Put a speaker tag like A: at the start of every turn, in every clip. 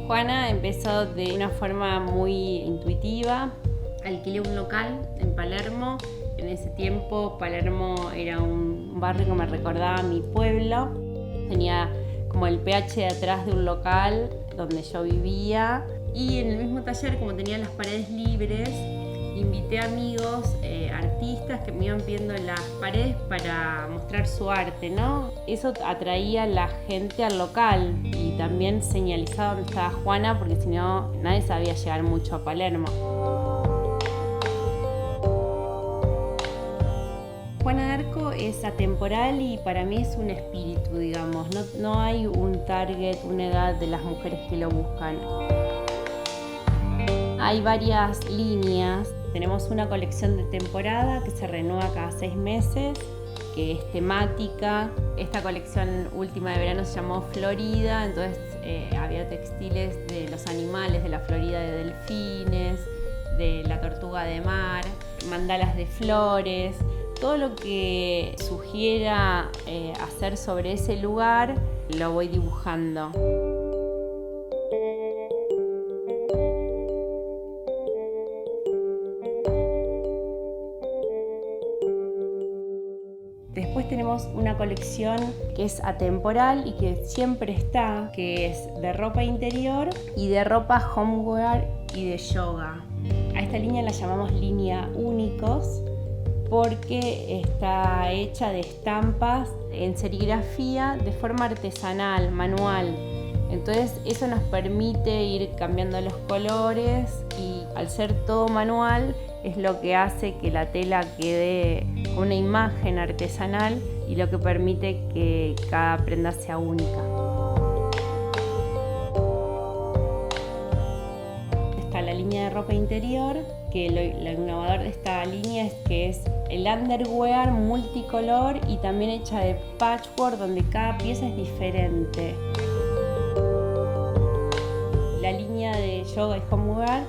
A: Juana empezó de una forma muy intuitiva. Alquilé un local en Palermo. En ese tiempo Palermo era un barrio que me recordaba a mi pueblo. Tenía como el PH de atrás de un local donde yo vivía. Y en el mismo taller, como tenía las paredes libres, invité a amigos, artistas que me iban pidiendo en las paredes para mostrar su arte, ¿no? Eso atraía a la gente al local y también señalizaba dónde estaba Juana, porque si no, nadie sabía llegar mucho a Palermo. Juana de Arco es atemporal y para mí es un espíritu, digamos. No hay un target, una edad de las mujeres que lo buscan. Hay varias líneas. Tenemos una colección de temporada que se renueva cada 6 meses, que es temática. Esta colección última de verano se llamó Florida, entonces había textiles de los animales, de la Florida de delfines, de la tortuga de mar, mandalas de flores, todo lo que sugiera hacer sobre ese lugar lo voy dibujando. Después tenemos una colección que es atemporal y que siempre está, que es de ropa interior y de ropa homewear y de yoga. A esta línea la llamamos línea únicos porque está hecha de estampas en serigrafía de forma artesanal, manual. Entonces eso nos permite ir cambiando los colores y al ser todo manual es lo que hace que la tela quede con una imagen artesanal y lo que permite que cada prenda sea única. Está la línea de ropa interior, que lo innovador de esta línea es que es el underwear multicolor y también hecha de patchwork donde cada pieza es diferente. La línea de yoga y homewear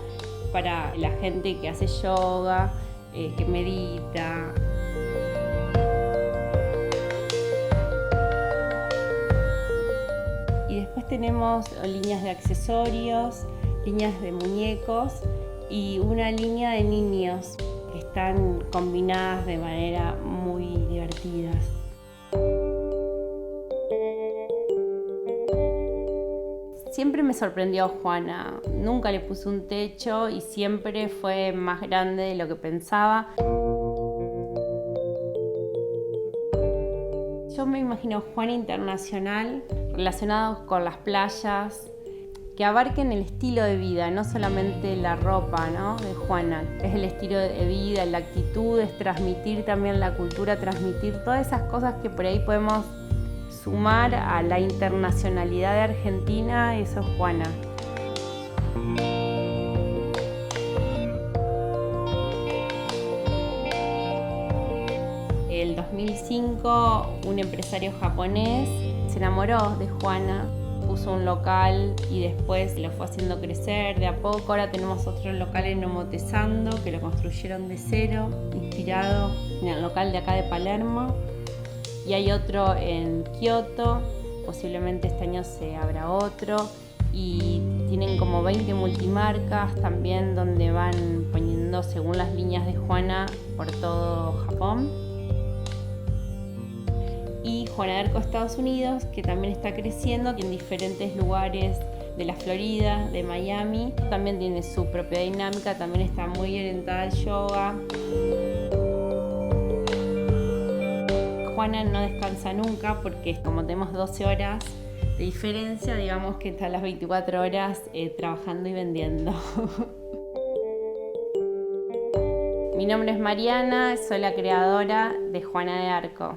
A: para la gente que hace yoga, que medita. Y después tenemos líneas de accesorios, líneas de muñecos y una línea de niños que están combinadas de manera muy divertidas. Siempre me sorprendió Juana, nunca le puse un techo y siempre fue más grande de lo que pensaba. Yo me imagino Juana internacional, relacionado con las playas, que abarquen el estilo de vida, no solamente la ropa, ¿no? De Juana. Es el estilo de vida, la actitud, es transmitir también la cultura, transmitir todas esas cosas que por ahí podemos sumar a la internacionalidad de Argentina. Eso es Juana. En el 2005 un empresario japonés se enamoró de Juana, puso un local y después lo fue haciendo crecer de a poco. Ahora tenemos otro local en Omotesando que lo construyeron de cero, inspirado en el local de acá de Palermo. Y hay otro en Kioto, posiblemente este año se abra otro. Y tienen como 20 multimarcas también donde van poniendo según las líneas de Juana por todo Japón. Y Juana de Arco Estados Unidos, que también está creciendo en diferentes lugares de la Florida, de Miami. También tiene su propia dinámica, también está muy orientada al yoga. Juana no descansa nunca porque como tenemos 12 horas de diferencia, digamos que está las 24 horas trabajando y vendiendo. Mi nombre es Mariana, soy la creadora de Juana de Arco.